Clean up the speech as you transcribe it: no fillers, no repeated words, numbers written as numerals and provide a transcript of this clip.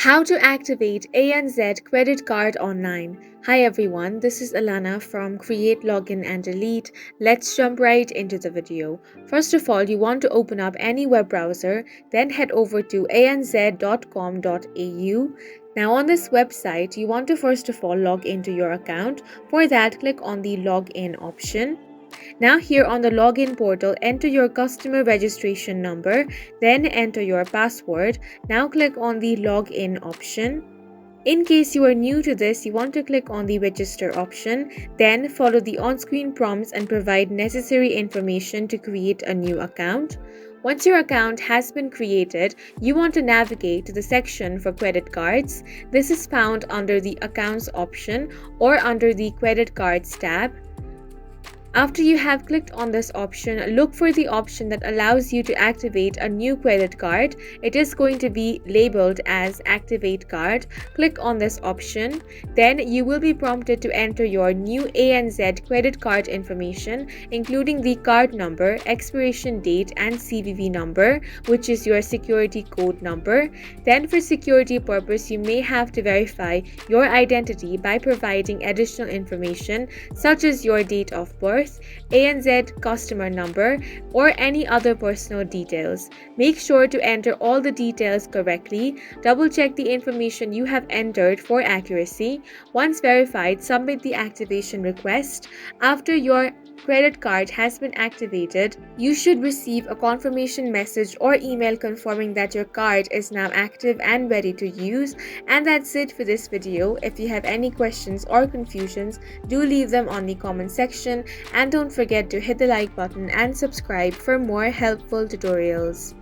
How to activate ANZ Credit Card Online. Hi everyone, this is Alana from Create, Login and Delete. Let's jump right into the video. First of all, you want to open up any web browser, then head over to anz.com.au. Now on this website, you want to first of all log into your account. For that, click on the login option. Now here on the login portal, enter your customer registration number, then enter your password. Now click on the login option. In case you are new to this, you want to click on the register option, then follow the on-screen prompts and provide necessary information to create a new account. Once your account has been created, you want to navigate to the section for credit cards. This is found under the Accounts option or under the Credit Cards tab. After you have clicked on this option, look for the option that allows you to activate a new credit card. It is going to be labeled as Activate Card. Click on this option. Then you will be prompted to enter your new ANZ credit card information, including the card number, expiration date, and CVV number, which is your security code number. Then for security purpose, you may have to verify your identity by providing additional information such as your date of birth, ANZ customer number, or any other personal details. Make sure to enter all the details correctly. Double check the information you have entered for accuracy. Once verified, submit the activation request. After your credit card has been activated, you should receive a confirmation message or email confirming that your card is now active and ready to use. And that's it for this video. If you have any questions or confusions, do leave them on the comment section, and don't forget to hit the like button and subscribe for more helpful tutorials.